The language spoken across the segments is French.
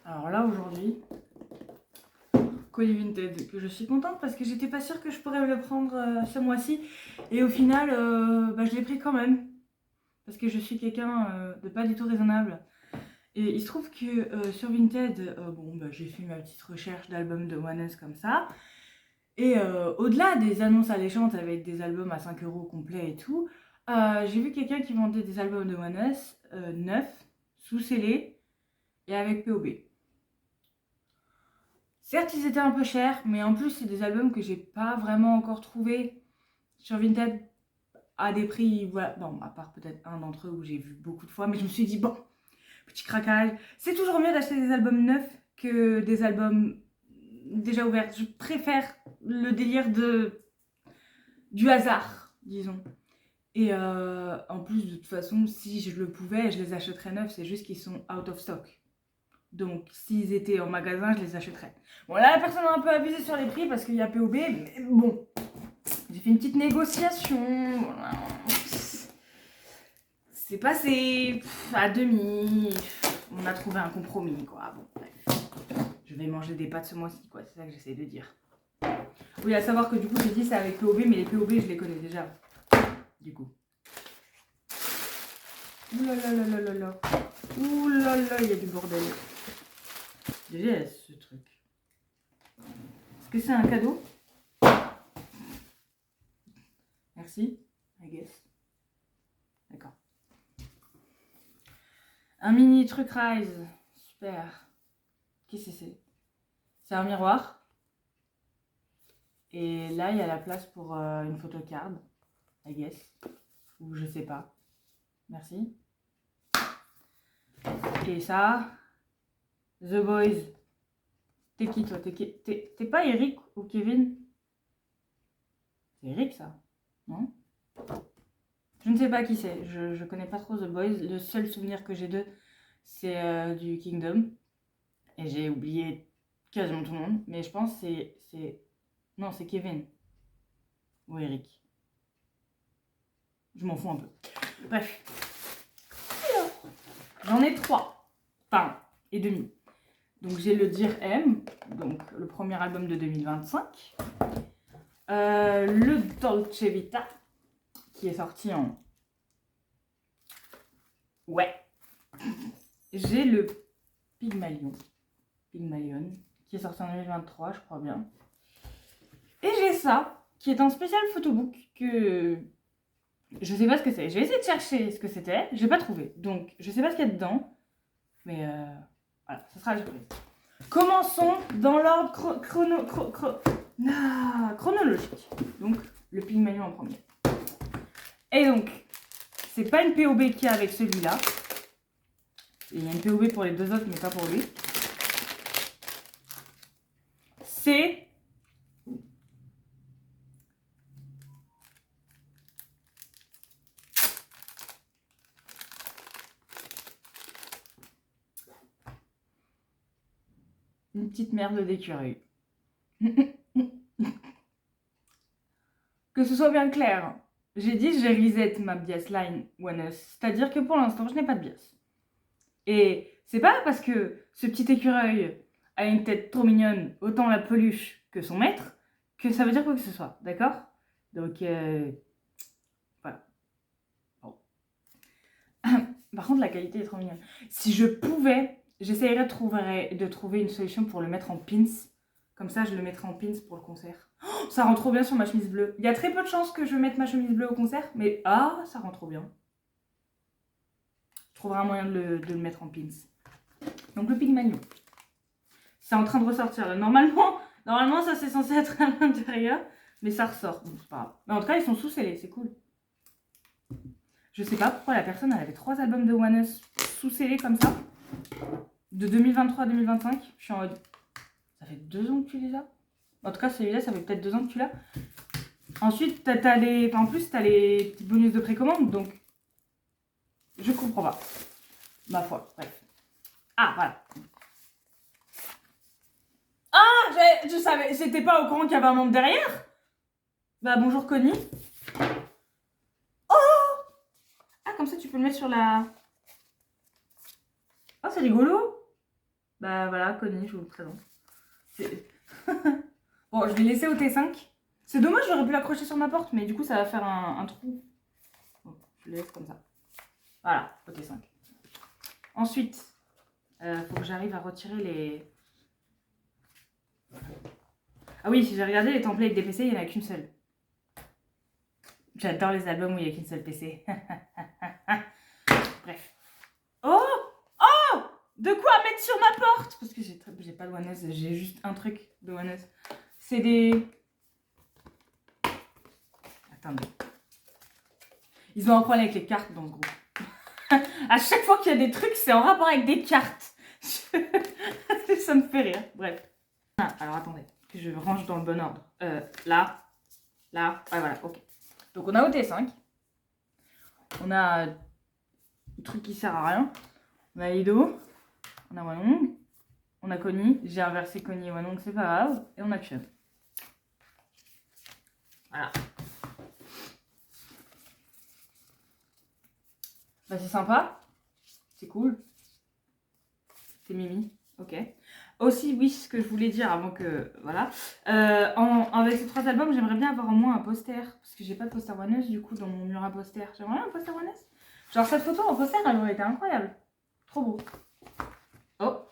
Alors là, aujourd'hui, colis Vinted, que je suis contente parce que j'étais pas sûre que je pourrais le prendre ce mois-ci. Et au final, je l'ai pris quand même. Parce que je suis quelqu'un de pas du tout raisonnable. Et il se trouve que sur Vinted, j'ai fait ma petite recherche d'albums de Ones comme ça. Et au-delà des annonces alléchantes avec des albums à 5 € complets et tout, j'ai vu quelqu'un qui vendait des albums de Ones neufs, sous scellés et avec POB. Certes, ils étaient un peu chers, mais en plus, c'est des albums que j'ai pas vraiment encore trouvés sur Vinted à des prix, voilà, bon, à part peut-être un d'entre eux où j'ai vu beaucoup de fois, mais je me suis dit, bon, petit craquage, c'est toujours mieux d'acheter des albums neufs que des albums déjà ouverts. Je préfère le délire du hasard, disons. Et en plus, de toute façon, si je le pouvais, je les achèterais neufs, c'est juste qu'ils sont out of stock. Donc, s'ils étaient en magasin, je les achèterais. Bon, là, la personne a un peu abusé sur les prix parce qu'il y a POB, mais bon, j'ai fait une petite négociation. Voilà. C'est passé à demi. On a trouvé un compromis, quoi. Bon, bref. Je vais manger des pâtes ce mois-ci, quoi. C'est ça que j'essaie de dire. Oui, à savoir que du coup, j'ai dit c'est avec POB, mais les POB, je les connais déjà. Du coup. Ouh là là là là là là. Ouh là là, il y a du bordel. Yes, ce truc. Est-ce que c'est un cadeau? Merci, I guess. D'accord. Un mini truc Rise. Super. Qu'est-ce que c'est? C'est un miroir. Et là, il y a la place pour une photocard, I guess. Ou je sais pas. Merci. Et ça, The Boys. T'es qui toi? T'es pas Eric ou Kevin? C'est Eric ça? Non? Je ne sais pas qui c'est. Je connais pas trop The Boys. Le seul souvenir que j'ai d'eux, c'est du Kingdom. Et j'ai oublié quasiment tout le monde. Mais je pense que c'est... Non, c'est Kevin. Ou Eric. Je m'en fous un peu. Bref. Alors, j'en ai 3. Enfin, et demi. Donc j'ai le Dear M, donc le premier album de 2025. Le Dolce Vita, qui est sorti en... Ouais. J'ai le Pygmalion, qui est sorti en 2023, je crois bien. Et j'ai ça, qui est un spécial photobook que... Je sais pas ce que c'est. J'ai essayé de chercher ce que c'était, j'ai pas trouvé. Donc je sais pas ce qu'il y a dedans. Mais voilà, ça sera la surprise. Commençons dans l'ordre chronologique. Donc, le Pygmalion en premier. Et donc, c'est pas une POB qu'il y a avec celui-là. Il y a une POB pour les deux autres, mais pas pour lui. C'est... une petite merde d'écureuil. Que ce soit bien clair, j'ai dit je reset ma bias line One Us, c'est-à-dire que pour l'instant je n'ai pas de bias. Et c'est pas parce que ce petit écureuil a une tête trop mignonne, autant la peluche que son maître, que ça veut dire quoi que ce soit, d'accord? Donc voilà. Bon. Par contre la qualité est trop mignonne. Si je pouvais, j'essayerais de trouver une solution pour le mettre en pins. Comme ça je le mettrai en pins pour le concert. Oh, ça rend trop bien sur ma chemise bleue. Il y a très peu de chances que je mette ma chemise bleue au concert, mais ça rend trop bien. Je trouverai un moyen de le mettre en pins. Donc le Pygmalion. C'est en train de ressortir. Normalement ça c'est censé être à l'intérieur, mais ça ressort. Donc c'est pas grave. Mais en tout cas, ils sont sous-scellés, c'est cool. Je sais pas pourquoi la personne, elle avait 3 albums de One Us sous-scellés comme ça. De 2023 à 2025. Je suis en mode... Ça fait 2 ans que tu les as? En tout cas, celui-là, ça fait peut-être 2 ans que tu l'as. Ensuite, t'as les... Enfin, en plus, t'as les petits bonus de précommande, donc... Je comprends pas. Ma foi, bref. Ah, voilà. Ah, je savais, j'étais pas au courant qu'il y avait un membre derrière. Bah, bonjour Connie. Oh! Ah, comme ça, tu peux le mettre sur la... Oh, c'est rigolo. Bah voilà, Connie, je vous le présente. Bon, je vais laisser au T5. C'est dommage, j'aurais pu l'accrocher sur ma porte, mais du coup, ça va faire un trou. Bon, je le laisse comme ça. Voilà, au T5. Ensuite, faut que j'arrive à retirer les... Ah oui, si j'ai regardé les templates des PC, il n'y en a qu'une seule. J'adore les albums où il n'y a qu'une seule PC. Bref. Oh! Oh! De quoi mettre sur ma porte? Parce que j'ai pas de One Us, j'ai juste un truc de One Us. C'est des... Attendez. Ils ont un problème avec les cartes dans ce groupe. À chaque fois qu'il y a des trucs, c'est en rapport avec des cartes. Ça me fait rire. Bref. Ah, alors attendez, que je range dans le bon ordre. Là. Ouais, voilà, ok. Donc on a OT5. On a le truc qui sert à rien. On a Ido. On a Wanong. On a Connie. J'ai inversé Connie et Wanong, c'est pas grave. Et on a Chun. Voilà. Bah c'est sympa. C'est cool. C'est Mimi. Ok. Aussi, oui, ce que je voulais dire avant que... Voilà. Avec ces 3 albums, j'aimerais bien avoir au moins un poster. Parce que j'ai pas de poster One Us, du coup, dans mon mur à poster. J'aimerais bien un poster One Us. Genre, cette photo en poster, elle aurait été incroyable. Trop beau. Oh.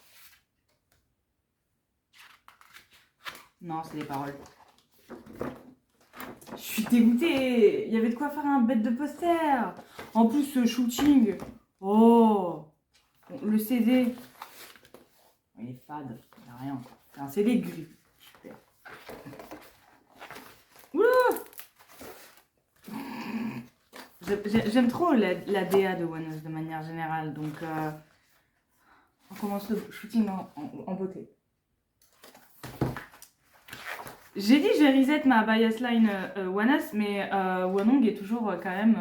Non, c'est les paroles. Je suis dégoûtée. Il y avait de quoi faire un bête de poster. En plus, ce shooting. Oh. Le CD. Il est fade. Il n'y a rien. C'est un CD gris. Super. Oula. J'aime trop la DA de One Us de manière générale. Donc, on commence le shooting en beauté. J'ai dit j'ai reset ma bias line One Us, mais Wanong est toujours quand même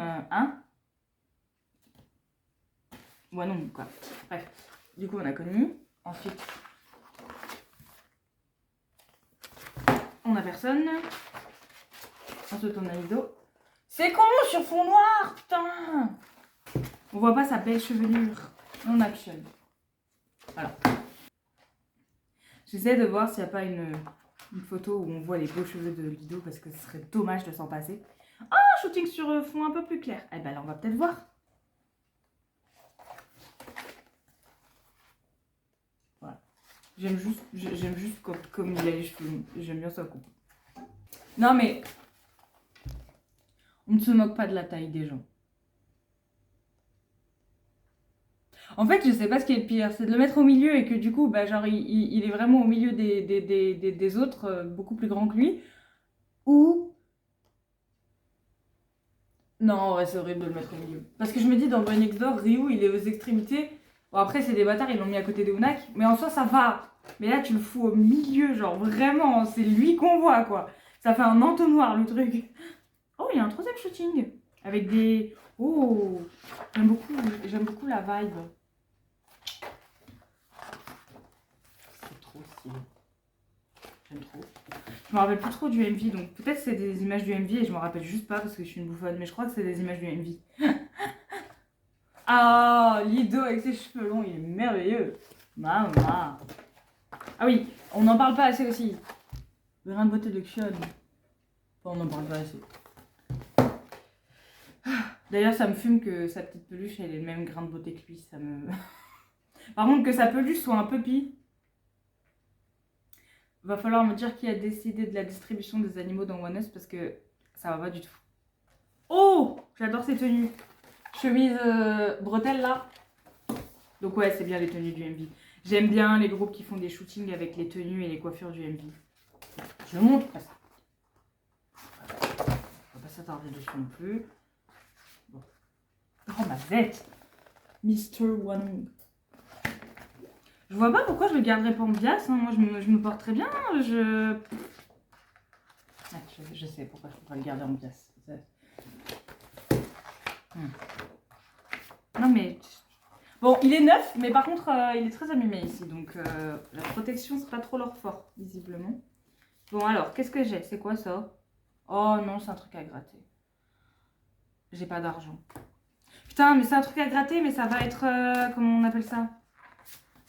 Wanong, quoi. Bref. Du coup, on a Connie. Ensuite, on a personne. Ensuite, on a Ido. C'est con sur fond noir, putain. On voit pas sa belle chevelure. Et on a Chun. Voilà. J'essaie de voir s'il n'y a pas une photo où on voit les beaux cheveux de Lido parce que ce serait dommage de s'en passer. Ah, shooting sur fond un peu plus clair. Eh ben là, on va peut-être voir. Voilà. J'aime juste comme il a les cheveux. J'aime bien sa coupe. Non mais, on ne se moque pas de la taille des gens. En fait, je sais pas ce qui est le pire, c'est de le mettre au milieu et que du coup, bah, genre, il est vraiment au milieu des autres, beaucoup plus grands que lui. Ou... Non, ouais, c'est horrible de le mettre au milieu. Parce que je me dis, dans Boy Next Door, Ryu, il est aux extrémités. Bon, après, c'est des bâtards, ils l'ont mis à côté de Unak. Mais en soi, ça va. Mais là, tu le fous au milieu, genre, vraiment, c'est lui qu'on voit, quoi. Ça fait un entonnoir, le truc. Oh, il y a un 3e shooting. Avec des... Oh, j'aime beaucoup la vibe. J'aime trop. Je me rappelle plus trop du MV, donc peut-être c'est des images du MV et je me rappelle juste pas parce que je suis une bouffonne, mais je crois que c'est des images du MV. Ah, Lido avec ses cheveux longs, il est merveilleux. Maman. Ah oui, on n'en parle pas assez aussi. Le grain de beauté de Chun. Enfin, on n'en parle pas assez. D'ailleurs, ça me fume que sa petite peluche ait les mêmes grains de beauté que lui. Ça me... Par contre, que sa peluche soit un peu pis. Va falloir me dire qui a décidé de la distribution des animaux dans One Us parce que ça va pas du tout. Oh, j'adore ces tenues. Chemise bretelle là. Donc ouais, c'est bien les tenues du MV. J'aime bien les groupes qui font des shootings avec les tenues et les coiffures du MV. Je le montre presque. On va pas s'attarder dessus non plus. Bon. Oh ma bête. Mr. Wanong. Je vois pas pourquoi je le garderais pas en bias. Hein. Moi, je me porte très bien. Je sais pourquoi je pourrais le garder en bias. Non, mais... Bon, il est neuf, mais par contre, il est très abîmé ici. Donc, la protection sera trop leur fort, visiblement. Bon, alors, qu'est-ce que j'ai? C'est quoi ça? Oh non, c'est un truc à gratter. J'ai pas d'argent. Putain, mais c'est un truc à gratter, mais ça va être... comment on appelle ça?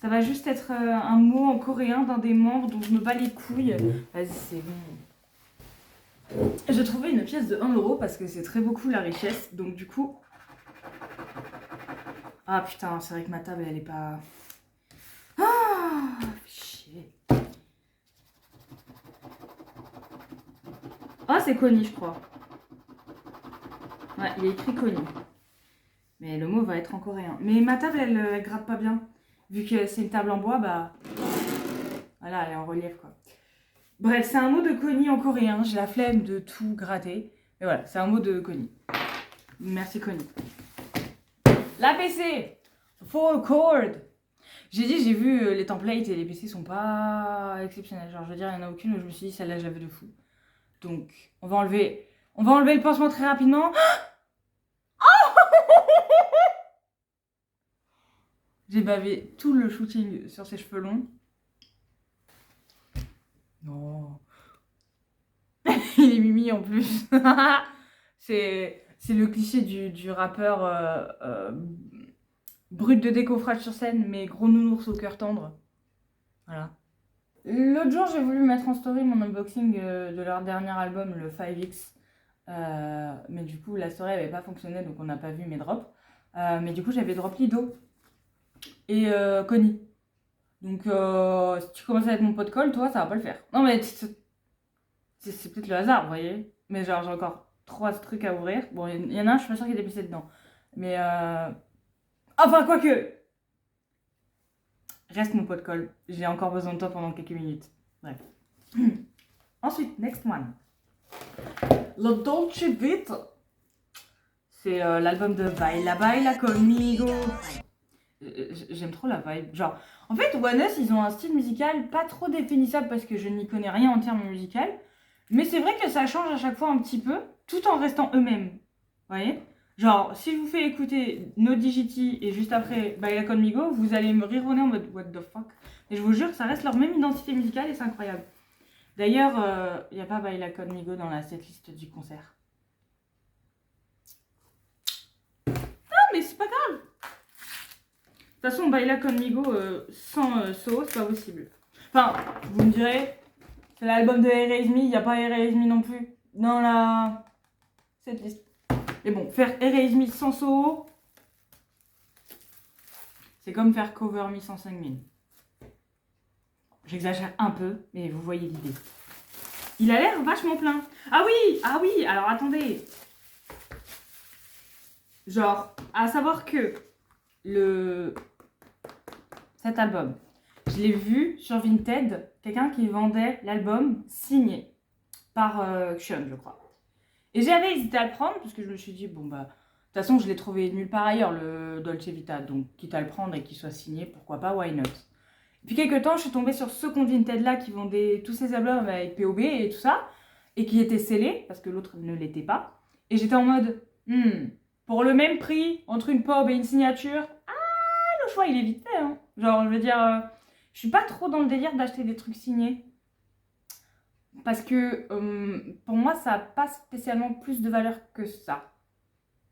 Ça va juste être un mot en coréen d'un des membres dont je me bats les couilles. Vas-y, c'est bon. J'ai trouvé une pièce de 1 euro parce que c'est très beaucoup la richesse. Donc du coup... Ah putain, c'est vrai que ma table, elle est pas... Ah, chier. Ah, c'est Connie, je crois. Ouais, il est écrit Connie. Mais le mot va être en coréen. Mais ma table, elle gratte pas bien. Vu que c'est une table en bois, bah... Voilà, elle est en relief, quoi. Bref, c'est un mot de Connie en coréen. J'ai la flemme de tout gratter. Mais voilà, c'est un mot de Connie. Merci, Connie. La PC Full chord. J'ai vu les templates et les PC sont pas exceptionnels. Genre, je veux dire, il n'y en a aucune où je me suis dit, celle-là, j'avais de fou. Donc, on va enlever le pansement très rapidement. J'ai bavé tout le shooting sur ses cheveux longs. Non. Il est mimi en plus. C'est le cliché du rappeur brut de décoffrage sur scène, mais gros nounours au cœur tendre. Voilà. L'autre jour, j'ai voulu mettre en story mon unboxing de leur dernier album, le 5X. Mais du coup, la story n'avait pas fonctionné, donc on n'a pas vu mes drops. Mais du coup, j'avais drop Lido et Connie. Donc, si tu commences à être mon pote colle, toi, ça va pas le faire. Non, mais c'est peut-être le hasard, vous voyez. Mais genre, j'ai encore 3 trucs à ouvrir. Bon, il y en a un, je suis pas sûre qu'il y ait des PC dedans. Mais, enfin, quoique. Reste mon pote colle. J'ai encore besoin de toi pendant quelques minutes. Bref. Ensuite, next one. Le Dolce Vita. C'est l'album de Baila Baila Conmigo. J'aime trop la vibe. Genre, en fait, One Us, ils ont un style musical pas trop définissable parce que je n'y connais rien en termes musicaux. Mais c'est vrai que ça change à chaque fois un petit peu, tout en restant eux-mêmes. Vous voyez? Genre, si je vous fais écouter No Digiti et juste après Baila Conmigo, vous allez me rironner en mode what the fuck. Mais je vous jure, ça reste leur même identité musicale et c'est incroyable. D'ailleurs, il n'y a pas Baila Conmigo dans la setlist du concert. Ah, mais c'est pas grave! De toute façon, Baila Conmigo sans So, c'est pas possible. Enfin, vous me direz, c'est l'album de Erase Me, il n'y a pas Erase Me non plus dans la setlist. Mais bon, faire Erase Me sans So, c'est comme faire Cover Me sans 5000. J'exagère un peu, mais vous voyez l'idée. Il a l'air vachement plein. Ah oui, alors attendez. Genre, à savoir que cet album, je l'ai vu sur Vinted, quelqu'un qui vendait l'album signé par Xion, je crois. Et j'avais hésité à le prendre parce que je me suis dit, bon bah, de toute façon, je l'ai trouvé nulle part ailleurs, le Dolce Vita. Donc, quitte à le prendre et qu'il soit signé, pourquoi pas, why not? Puis quelques temps, je suis tombée sur ce compte Vinted-là qui vendait tous ces albums avec POB et tout ça, et qui était scellé, parce que l'autre ne l'était pas. Et j'étais en mode, pour le même prix, entre une POB et une signature, le choix, il est vite fait. Hein. Genre, je veux dire, je suis pas trop dans le délire d'acheter des trucs signés. Parce que pour moi, ça n'a pas spécialement plus de valeur que ça.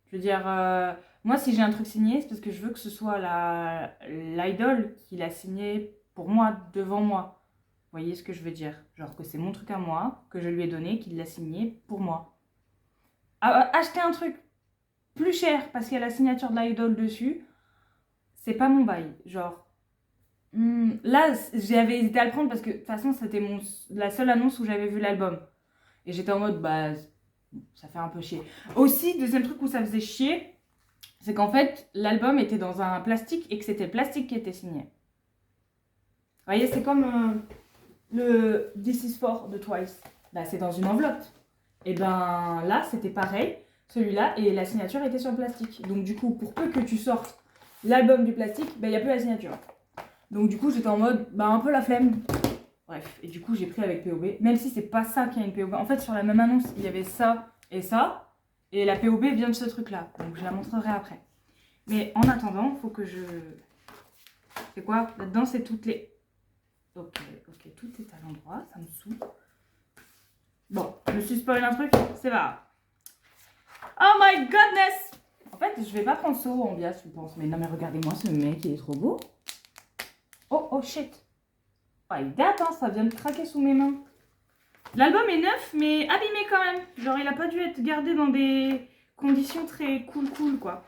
Je veux dire, moi, si j'ai un truc signé, c'est parce que je veux que ce soit l'idole qui l'a signé pour moi, devant moi. Vous voyez ce que je veux dire? Genre que c'est mon truc à moi, que je lui ai donné, qu'il l'a signé pour moi. Acheter un truc plus cher parce qu'il y a la signature de l'idole dessus, c'est pas mon bail. Genre, là, j'avais hésité à le prendre parce que de toute façon, c'était la seule annonce où j'avais vu l'album. Et j'étais en mode, bah, ça fait un peu chier. Aussi, deuxième truc où ça faisait chier, c'est qu'en fait, l'album était dans un plastique et que c'était le plastique qui était signé. Vous voyez, c'est comme le This Is For de Twice. Bah, c'est dans une enveloppe. Et ben là, c'était pareil, celui-là, et la signature était sur le plastique. Donc du coup, pour peu que tu sortes l'album du plastique, bah, il n'y a plus la signature. Donc du coup, j'étais en mode, bah, un peu la flemme. Bref, et du coup, j'ai pris avec POB, même si c'est pas ça qui a une POB. En fait, sur la même annonce, il y avait ça, et la POB vient de ce truc-là. Donc je la montrerai après. Mais en attendant, faut que je... C'est quoi? Là-dedans, c'est toutes les... Ok, tout est à l'endroit, ça me saoule. Bon, je me suis spoilé un truc, c'est pas grave. Oh my goodness! En fait, je vais pas prendre So en bias, je pense. Mais non, mais regardez-moi ce mec, il est trop beau. Oh shit. Ah, il date, hein, ça vient de craquer sous mes mains. L'album est neuf, mais abîmé quand même. Genre, il a pas dû être gardé dans des conditions très cool, quoi.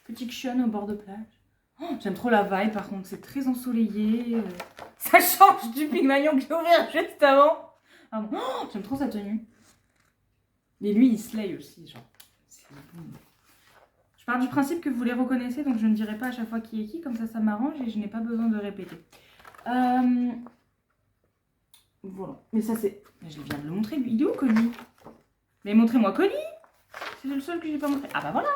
Petit cushion au bord de plage. Oh, j'aime trop la vibe, par contre, c'est très ensoleillé. Ça change du Pygmalion que j'ai ouvert juste avant. Ah bon. Oh, j'aime trop sa tenue. Mais lui, il slay aussi, genre. C'est bon. Je pars du principe que vous les reconnaissez, donc je ne dirai pas à chaque fois qui est qui, comme ça m'arrange et je n'ai pas besoin de répéter. Voilà. Mais ça, c'est... Je viens de le montrer, lui. Il est où, Connie? Mais montrez-moi Connie. C'est le seul que j'ai pas montré. Ah bah voilà.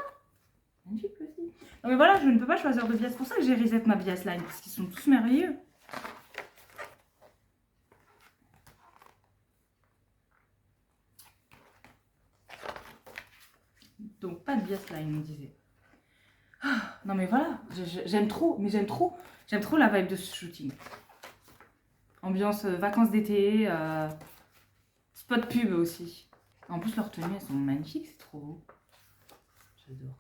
Magnifique aussi. Non mais voilà, je ne peux pas choisir de bias. C'est pour ça que j'ai reset ma bias line, parce qu'ils sont tous merveilleux. Donc pas de bias line, on disait. Ah, non mais voilà, j'aime trop, j'aime trop la vibe de ce shooting. Ambiance vacances d'été, spot pub aussi. En plus leurs tenues, elles sont magnifiques, c'est trop beau. J'adore.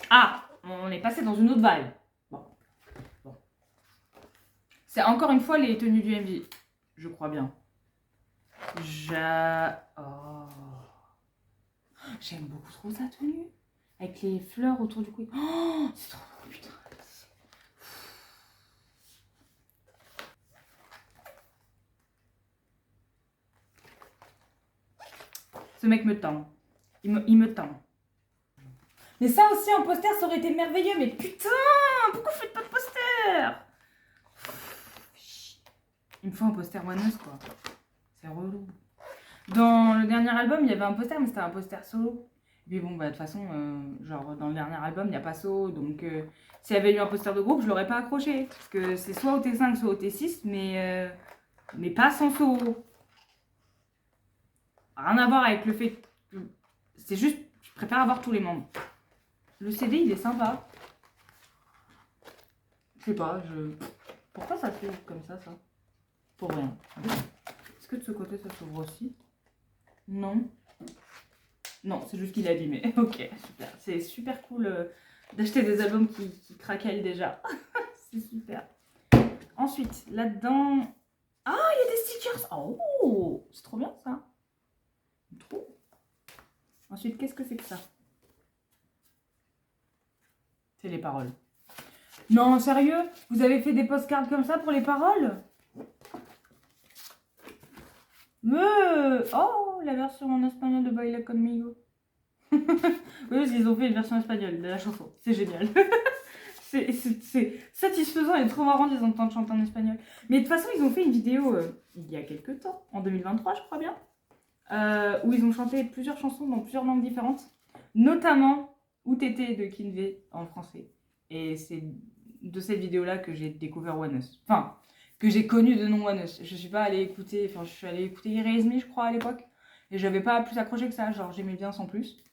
Ah, on est passé dans une autre vibe. Bon. C'est encore une fois les tenues du MV, je crois bien. Oh. J'aime beaucoup trop sa tenue. Avec les fleurs autour du cou. Oh, c'est trop beau, putain. Ce mec me tend. Il me tend. Mais ça aussi en poster, ça aurait été merveilleux. Mais putain, pourquoi vous faites pas de poster? Il me faut un poster one-us, quoi. C'est relou. Dans le dernier album, il y avait un poster, mais c'était un poster solo. Mais bon, bah de toute façon, genre dans le dernier album, il n'y a pas solo. Donc, s'il y avait eu un poster de groupe, je l'aurais pas accroché. Parce que c'est soit au T5, soit au T6, mais pas sans solo. Rien à voir avec le fait... C'est juste, je préfère avoir tous les membres. Le CD, il est sympa. Je sais pas, pourquoi ça s'ouvre comme ça? Pour rien. Est-ce que de ce côté, ça s'ouvre aussi? Non. Non, c'est juste qu'il est abîmé. Ok, super. C'est super cool d'acheter des albums qui craquellent déjà. C'est super. Ensuite, là-dedans... Ah, il y a des stickers. Oh, c'est trop bien ça. Trop. Ensuite, qu'est-ce que c'est que ça? C'est les paroles. Non, sérieux? Vous avez fait des postcards comme ça pour les paroles? Oh, la version en espagnol de Baila Conmigo. Oui, parce qu'ils ont fait une version espagnole de la chanson. C'est génial. C'est satisfaisant et trop marrant de les entendre chanter en espagnol. Mais de toute façon, ils ont fait une vidéo il y a quelques temps, en 2023, je crois bien, où ils ont chanté plusieurs chansons dans plusieurs langues différentes, notamment Où t'étais de Kinvé en français. Et c'est de cette vidéo-là que j'ai découvert One-Us. Enfin, que j'ai connu de nom One-Us. Je suis pas allée écouter, enfin, je suis allée écouter Erase Me, je crois, à l'époque. Et j'avais pas plus accroché que ça, genre j'aimais bien sans plus.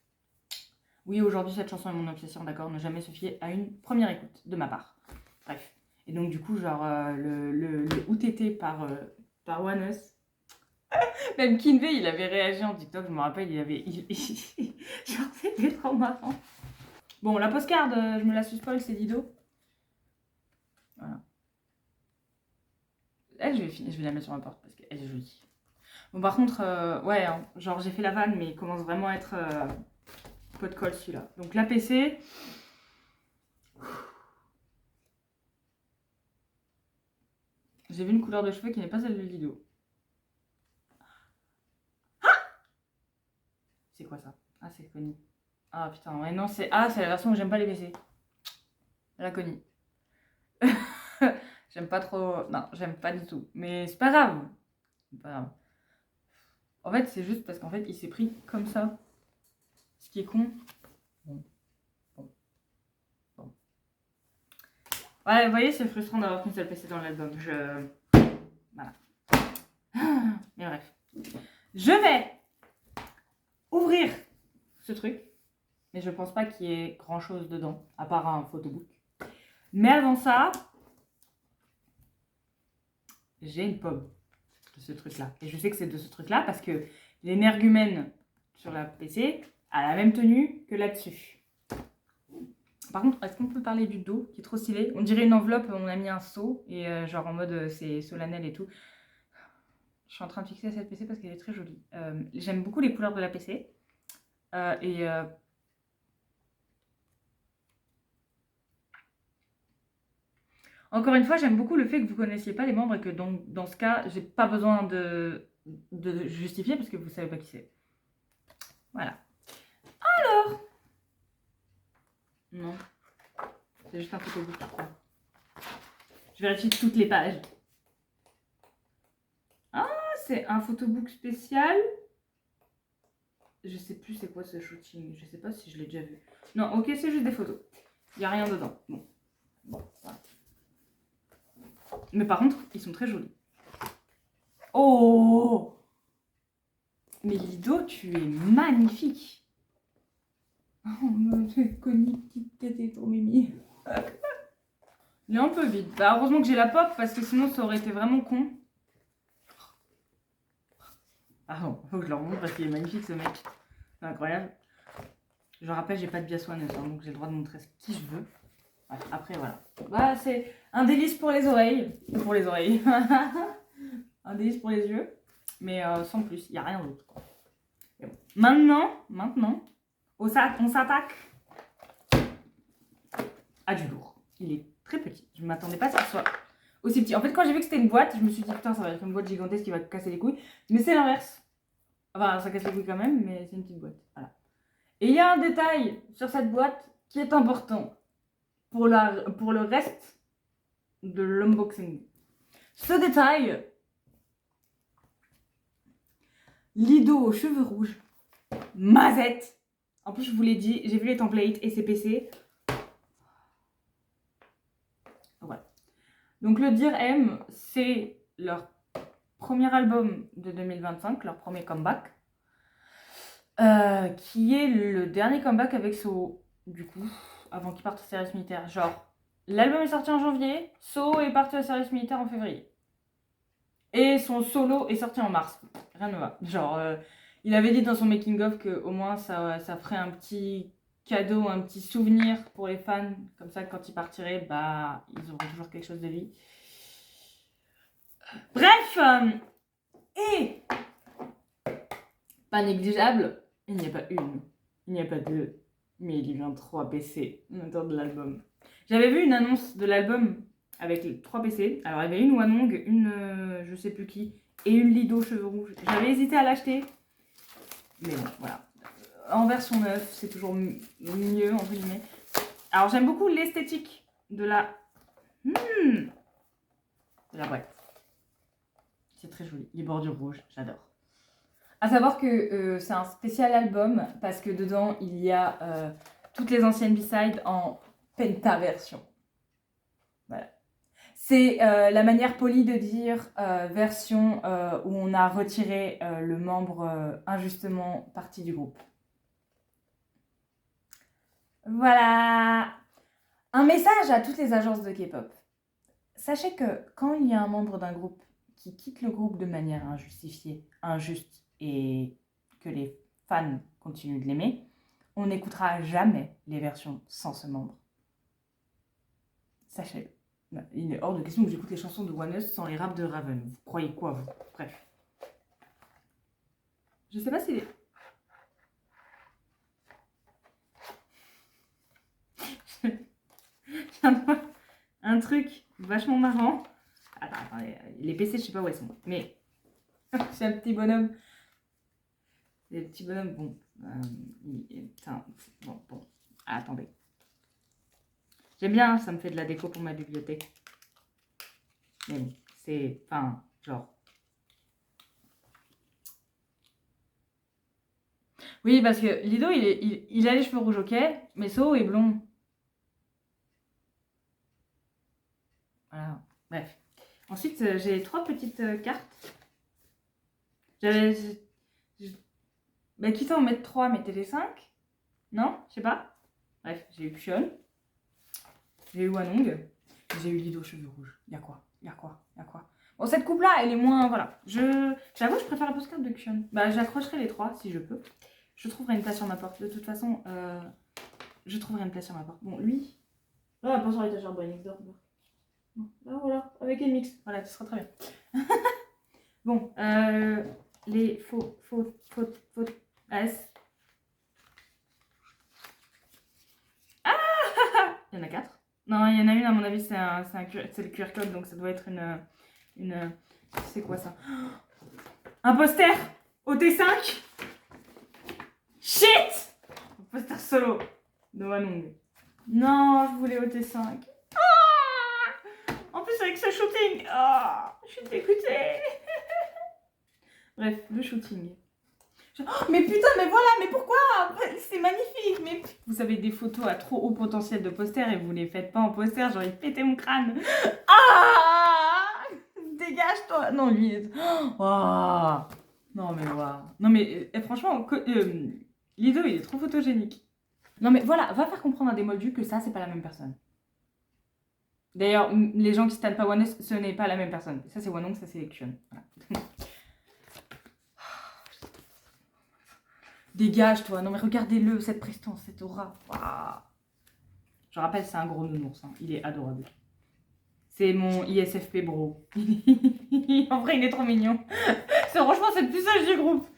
Oui, aujourd'hui, cette chanson est mon obsession, d'accord? Ne jamais se fier à une première écoute, de ma part. Bref. Et donc, du coup, genre, le Où t'étais par One Us. Même Kinvé, il avait réagi en TikTok, je me rappelle, genre, c'était trop marrant. Bon, la postcard, je me la suis spoil, c'est Dido. Voilà. Elle, je vais la mettre sur ma porte parce qu'elle est jolie. Bon, par contre, ouais, hein, genre, j'ai fait la vanne, mais il commence vraiment à être... pot de colle celui-là. Donc l'APC. J'ai vu une couleur de cheveux qui n'est pas celle de Lido. Ah, c'est quoi ça? Ah, c'est Connie. Ah putain, ouais, non, c'est la version où j'aime pas les PC. La Connie. J'aime pas trop. Non, j'aime pas du tout. Mais c'est pas grave. C'est pas grave. En fait, c'est juste parce qu'en fait, il s'est pris comme ça. Ce qui est con. Bon. Ouais, vous voyez, c'est frustrant d'avoir qu'une seule PC dans l'album. Voilà. Mais bref. Je vais ouvrir ce truc. Mais je pense pas qu'il y ait grand chose dedans, à part un photobook. Mais avant ça, j'ai une pomme de ce truc-là. Et je sais que c'est de ce truc-là parce que l'énergumène sur la PC a la même tenue que là-dessus. Par contre, est-ce qu'on peut parler du dos qui est trop stylé? On dirait une enveloppe, on a mis un seau et genre en mode c'est solennel et tout. Je suis en train de fixer cette PC parce qu'elle est très jolie. J'aime beaucoup les couleurs de la PC. Encore une fois, j'aime beaucoup le fait que vous ne connaissiez pas les membres et que donc, dans ce cas, j'ai pas besoin de justifier parce que vous savez pas qui c'est. Voilà. Alors non. C'est juste un photobook, je crois. Je vérifie toutes les pages. Ah, c'est un photobook spécial. Je sais plus c'est quoi ce shooting. Je sais pas si je l'ai déjà vu. Non, ok, c'est juste des photos. Il n'y a rien dedans. Bon, voilà. Mais par contre, ils sont très jolis. Oh! Mais Lido, tu es magnifique. Oh, j'ai connu une petite tête pour Mimi. Il est un peu vide. Bah, heureusement que j'ai la pop parce que sinon ça aurait été vraiment con. Ah bon, faut que je leur montre parce qu'il est magnifique ce mec. C'est incroyable. Je rappelle, j'ai pas de bias one, donc j'ai le droit de montrer ce qui je veux. Ouais, après, voilà. Bah, c'est un délice pour les oreilles. Pour les oreilles. Un délice pour les yeux. Mais sans plus, il n'y a rien d'autre. Bon. Maintenant, on s'attaque à du lourd. Il est très petit. Je ne m'attendais pas à ce qu'il soit aussi petit. En fait, quand j'ai vu que c'était une boîte, je me suis dit, putain, ça va être une boîte gigantesque qui va casser les couilles. Mais c'est l'inverse. Enfin, ça casse les couilles quand même, mais c'est une petite boîte. Voilà. Et il y a un détail sur cette boîte qui est important pour le reste de l'unboxing. Ce détail, Lido aux cheveux rouges, Mazette. En plus, je vous l'ai dit, j'ai vu les templates et c'est PC. Voilà. Donc le Dear M, c'est leur premier album de 2025, leur premier comeback. Qui est le dernier comeback avec So, du coup, avant qu'il parte au service militaire. Genre, l'album est sorti en janvier, So est parti au service militaire en février. Et son solo est sorti en mars. Rien ne va. Genre, il avait dit dans son making-of qu'au moins ça ferait un petit cadeau, un petit souvenir pour les fans. Comme ça, quand il partirait, bah, ils auront toujours quelque chose de lui. Bref, et pas négligeable, il n'y a pas une, il n'y a pas deux, mais il y a 3 PC autour de l'album. J'avais vu une annonce de l'album avec les 3 PC. Alors, il y avait une Wanong, une je sais plus qui, et une Lido cheveux rouges. J'avais hésité à l'acheter, mais bon, voilà. En version neuve, c'est toujours mieux, entre guillemets. Alors, j'aime beaucoup l'esthétique de la boîte. C'est très joli. Les bordures rouges, j'adore. À savoir que c'est un spécial album parce que dedans, il y a toutes les anciennes B-sides en pentaversion. Voilà. C'est la manière polie de dire version où on a retiré le membre injustement parti du groupe. Voilà. Un message à toutes les agences de K-pop. Sachez que quand il y a un membre d'un groupe qui quitte le groupe de manière injustifiée, injuste, et que les fans continuent de l'aimer, on n'écoutera jamais les versions sans ce membre. Sachez-le. Il est hors de question que j'écoute les chansons de ONE sans les raps de Raven. Vous croyez quoi, vous? Bref. Je sais pas si... un truc vachement marrant. Attendez, les PC, je sais pas où elles sont. Mais c'est un petit bonhomme. Les petits bonhommes, bon. Bon. Ah, attendez. J'aime bien, ça me fait de la déco pour ma bibliothèque. Mais bon, c'est... Enfin, genre... Oui, parce que Lido, il a les cheveux rouges, ok, mais So est blond. Voilà, bref. Ensuite, j'ai 3 petites cartes. J'avais... Bah, quitte à en mettre 3, mettez les 5. Non, je sais pas. Bref, j'ai eu Xion. J'ai eu Wanong. J'ai eu Lido cheveux rouges. Y'a quoi? Bon, cette coupe-là, elle est moins... Voilà. J'avoue, je préfère la postcard de Xion. Bah, j'accrocherai les 3 si je peux. Je trouverai une place sur ma porte. De toute façon, je trouverai une place sur ma porte. Bon, lui, là, pas sur l'étagère Boy Next Door. Là, voilà, avec MX. Voilà, ce sera très bien. Bon, les fautes. S. Ah il y en a 4. Non, il y en a une, à mon avis, c'est le QR code, donc ça doit être une c'est quoi ça? Un poster au T5. Shit! Un poster solo de Wanong. Non, je voulais au T5. En plus, avec ce shooting. Je suis dégoûtée. Bref, le shooting. Oh, mais putain, mais voilà, mais pourquoi? C'est magnifique. Mais vous avez des photos à trop haut potentiel de poster et vous les faites pas en poster. J'ai envie de péter mon crâne. Dégage-toi. Non, lui. Non, mais waouh. Non, mais franchement, Lido, il est trop photogénique. Non, mais voilà, va faire comprendre à des moldus que ça, c'est pas la même personne. D'ailleurs, les gens qui stannent pas One Us, ce n'est pas la même personne. Ça, c'est Wanong, ça, c'est Action. Voilà. Dégage-toi. Non, mais regardez-le, cette prestance, cette aura. Waouh. Je rappelle, c'est un gros nounours. Hein. Il est adorable. C'est mon ISFP bro. En vrai, il est trop mignon. Franchement, c'est le plus sage du groupe.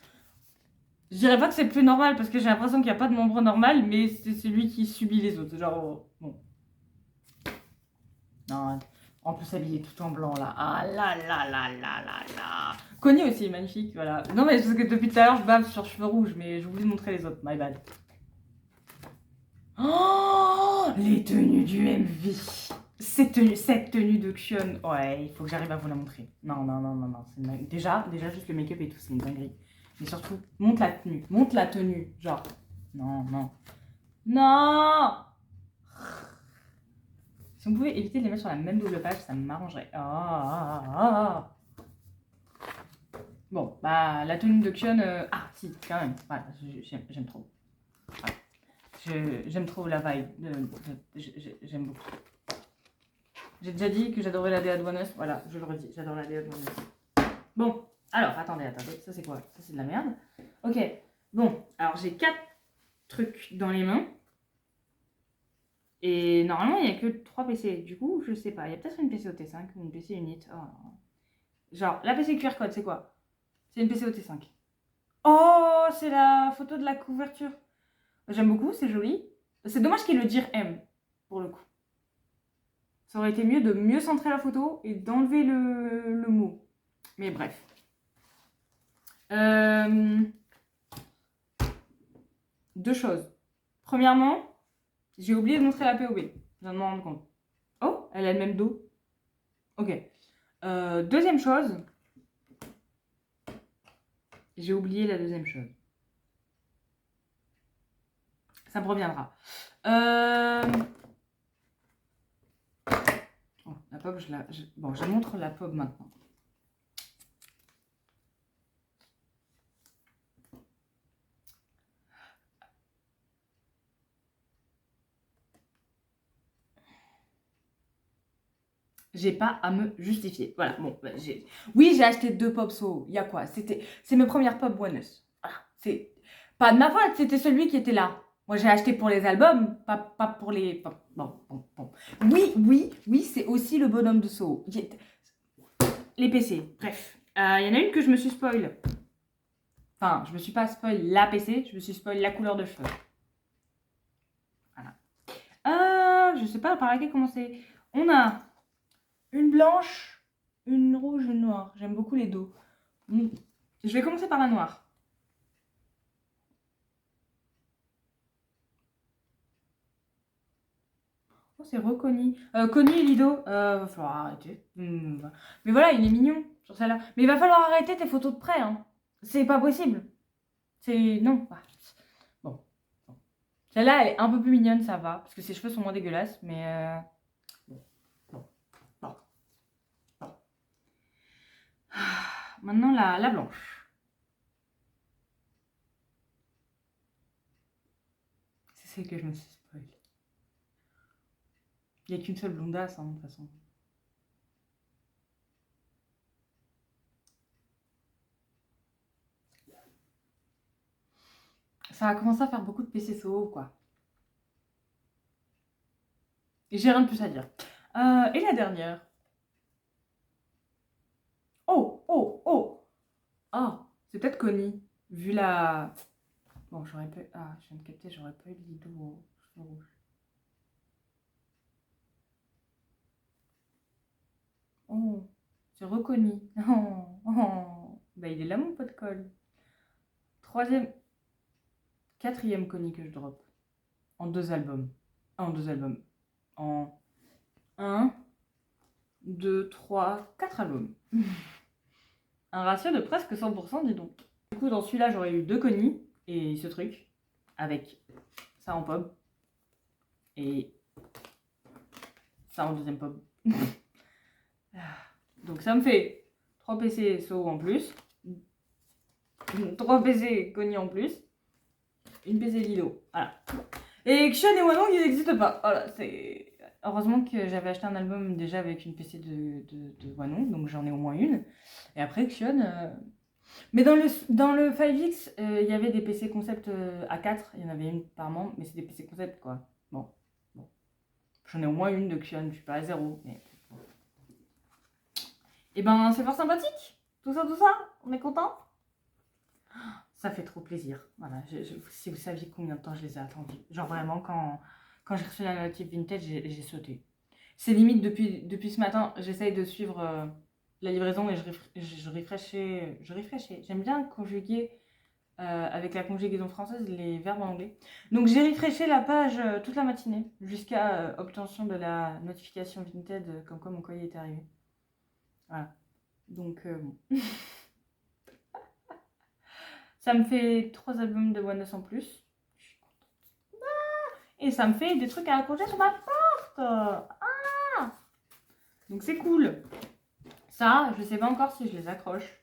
Je dirais pas que c'est le plus normal parce que j'ai l'impression qu'il n'y a pas de membre normal, mais c'est celui qui subit les autres. Genre, bon. Non, en plus habillé tout en blanc là. Ah là là là là là là. Connie aussi, magnifique, voilà. Non mais parce que depuis tout à l'heure je bave sur cheveux rouges, mais j'ai oublié de montrer les autres, my bad. Oh, les tenues du MV. Cette tenue de Xion, ouais, il faut que j'arrive à vous la montrer. Non, non, non, non, non. Déjà, juste le make-up et tout, c'est une dinguerie. Mais surtout, monte la tenue, genre. Non, non. Non! Si on pouvait éviter de les mettre sur la même double page, ça m'arrangerait. Bon, bah, la tenue de Xion, si, quand même. Voilà, j'aime trop. Voilà. J'aime trop la vibe. J'aime beaucoup. J'ai déjà dit que j'adorais la DA de One Us. Voilà, je le redis, j'adore la DA de One Us. Bon, alors, attendez. Ça, c'est quoi? Ça, c'est de la merde. Ok, bon, alors j'ai 4 trucs dans les mains. Et normalement, il n'y a que 3 PC. Du coup, je sais pas. Il y a peut-être une PC au T5 ou une PC Unit. Genre, la PC QR code, c'est quoi? C'est une PC au T5. Oh, c'est la photo de la couverture. J'aime beaucoup, c'est joli. C'est dommage qu'il le dire M, pour le coup. Ça aurait été mieux de mieux centrer la photo et d'enlever le mot. Mais bref. Deux choses. Premièrement, j'ai oublié de montrer la POB. Je viens de m'en rendre compte. Oh, elle a le même dos. Ok. Deuxième chose. J'ai oublié la deuxième chose. Ça me reviendra. Oh, la pop, bon, je montre la pop maintenant. J'ai pas à me justifier. Voilà, bon, bah, oui, j'ai acheté 2 pop so. Il y a quoi? C'est mes premières pop One Us. Voilà, c'est pas de ma faute, c'était celui qui était là. Moi, j'ai acheté pour les albums, pas pour les... Bon. Oui, c'est aussi le bonhomme de So. Les PC, bref. Il y en a une que je me suis spoil. Enfin, je me suis pas spoil la PC, je me suis spoil la couleur de cheveux. Voilà. Je sais pas par laquelle commencer. On a une blanche, une rouge, une noire. J'aime beaucoup les dos. Je vais commencer par la noire. Oh, c'est reconnu. Connu et Lido. Va falloir arrêter. Mais voilà, il est mignon sur celle-là. Mais il va falloir arrêter tes photos de près. Hein. C'est pas possible. C'est. Non. Bon. Celle-là, elle est un peu plus mignonne, ça va. Parce que ses cheveux sont moins dégueulasses. Mais. Bon. Maintenant, la blanche. C'est celle que je me suis spoil. Il n'y a qu'une seule blondasse, hein, de toute façon. Ça a commencé à faire beaucoup de PCSO, quoi. J'ai rien de plus à dire. Et la dernière. Oh, oh, oh. Ah, c'est peut-être Connie. Vu la... Bon, j'aurais pas... Ah, je viens de capter, j'aurais pas eu le lido au cheveux rouges. Oh, c'est reconnu. Oh, oh. Bah, il est là, mon pot de colle. Troisième... Quatrième Connie que je drop. En 2 albums. En 2 albums. En 1, 2, 3, 4 albums. Un ratio de presque 100%, dis donc. Du coup, dans celui-là, j'aurais eu 2 Connie et ce truc, avec ça en pop et ça en deuxième pop. Donc ça me fait 3 PC So en plus, 3 PC Connie en plus, une PC Lido. Voilà. Et Xion et Wanong, ils n'existent pas. Voilà, c'est... Heureusement que j'avais acheté un album déjà avec une PC de Wanong, donc j'en ai au moins une. Et après, Xion... Mais dans le 5X, il y avait des PC concept A4, il y en avait une par membre, mais c'est des PC concept quoi. Bon. J'en ai au moins une de Xion, je suis pas à 0. Mais... Et ben, c'est fort sympathique. Tout ça, on est content. Ça fait trop plaisir. Voilà, si vous saviez combien de temps je les ai attendus. Genre vraiment, quand j'ai reçu la notif vintage, j'ai sauté. C'est limite depuis ce matin, j'essaye de suivre la livraison et je refreshais. J'aime bien conjuguer avec la conjugaison française les verbes en anglais. Donc j'ai refreshé la page toute la matinée jusqu'à obtention de la notification Vinted comme quoi mon colis était arrivé. Voilà. Donc bon. Ça me fait 3 albums de One Us en plus. Je suis contente. Et ça me fait des trucs à accrocher sur ma porte. Ah, donc c'est cool. Ça, je sais pas encore si je les accroche.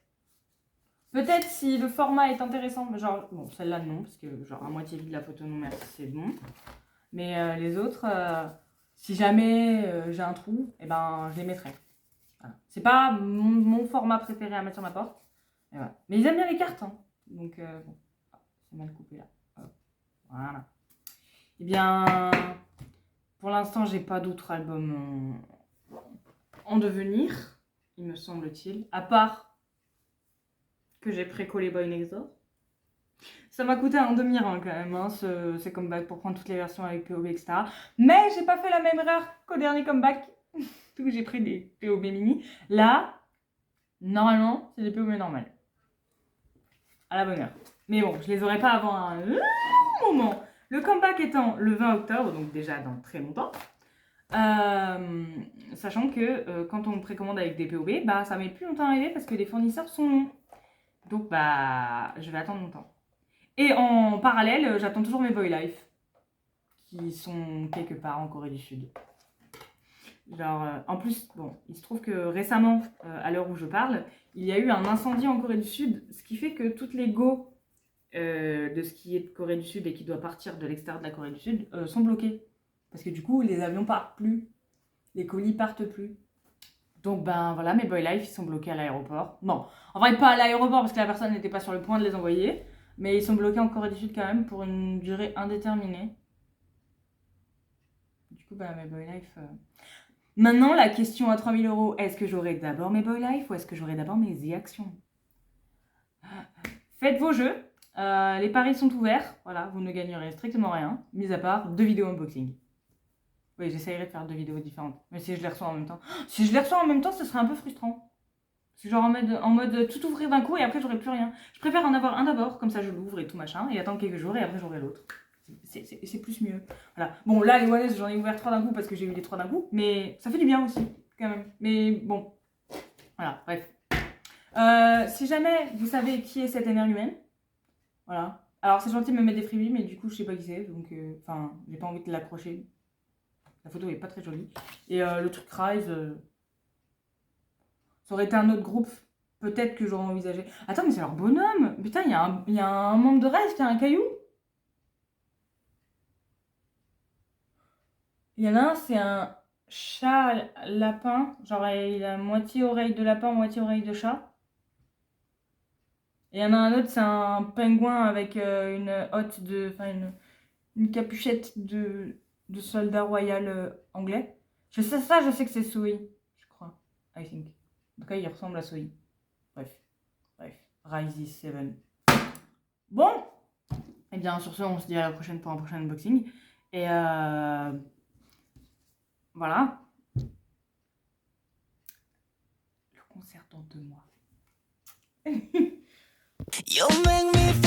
Peut-être si le format est intéressant. Genre, bon, celle-là non, parce que genre à moitié vide la photo, non merci, c'est bon. Mais les autres, si jamais j'ai un trou, et ben je les mettrai. Voilà. C'est pas mon format préféré à mettre sur ma porte. Voilà. Mais ils aiment bien les cartes. Hein. Donc bon, c'est mal coupé là. Hop. Voilà. Eh bien, pour l'instant, j'ai pas d'autres albums en devenir, il me semble-t-il. À part que j'ai pré-collé Boy Next Door. Ça m'a coûté un demi-rein quand même, hein, ces comebacks pour prendre toutes les versions avec POV, etc. Mais j'ai pas fait la même erreur qu'au dernier comeback, où j'ai pris des POV mini. Là, normalement, c'est des POV normales. À la bonne heure. Mais bon, je les aurai pas avant un moment. Le comeback étant le 20 octobre, donc déjà dans très longtemps. Sachant que quand on précommande avec des POB, bah ça met plus longtemps à arriver parce que les fournisseurs sont longs. Donc bah je vais attendre longtemps. Et en parallèle, j'attends toujours mes Boy Life qui sont quelque part en Corée du Sud. Genre, en plus, bon, il se trouve que récemment, à l'heure où je parle, il y a eu un incendie en Corée du Sud, ce qui fait que toutes les go de ce qui est de Corée du Sud et qui doit partir de l'extérieur de la Corée du Sud sont bloquées. Parce que du coup, les avions partent plus, les colis partent plus. Donc ben voilà, mes Boy Life, ils sont bloqués à l'aéroport. Non, en vrai pas à l'aéroport parce que la personne n'était pas sur le point de les envoyer, mais ils sont bloqués en Corée du Sud quand même pour une durée indéterminée. Du coup, ben mes Boy Life... Maintenant, la question à 3000 €, est-ce que j'aurai d'abord mes Boy Life ou est-ce que j'aurai d'abord mes e-actions? Faites vos jeux, les paris sont ouverts, voilà, vous ne gagnerez strictement rien, mis à part 2 vidéos unboxing. Oui, j'essayerai de faire 2 vidéos différentes, mais si je les reçois en même temps. Si je les reçois en même temps, ce serait un peu frustrant. C'est genre en mode tout ouvrir d'un coup et après j'aurai plus rien. Je préfère en avoir un d'abord, comme ça je l'ouvre et tout machin, et attendre quelques jours et après j'aurai l'autre. C'est plus mieux. Voilà. Bon, là, les One j'en ai ouvert 3 d'un coup parce que j'ai eu les 3 d'un coup, mais ça fait du bien aussi, quand même. Mais bon, voilà, bref. Si jamais vous savez qui est cette énergumène, voilà. Alors, c'est gentil de me mettre des freebies, mais du coup, je sais pas qui c'est, donc, enfin, j'ai pas envie de l'accrocher. La photo est pas très jolie. Et le truc Rise, ça aurait été un autre groupe, peut-être que j'aurais envisagé. Attends, mais c'est leur bonhomme. Putain, il y a un membre de Rise qui a un caillou. Il y en a un, c'est un chat lapin. Genre, il a moitié oreille de lapin, moitié oreille de chat. Et il y en a un autre, c'est un pingouin avec une hotte de... Enfin, une capuchette de de soldat royal anglais. Je sais ça, je sais que c'est Sui, je crois. I think. En tout cas, il ressemble à Sui. Bref. Rises 7. Bon. Et bien, sur ce, on se dit à la prochaine pour un prochain unboxing. Et voilà. Le concert dans 2 mois. You make me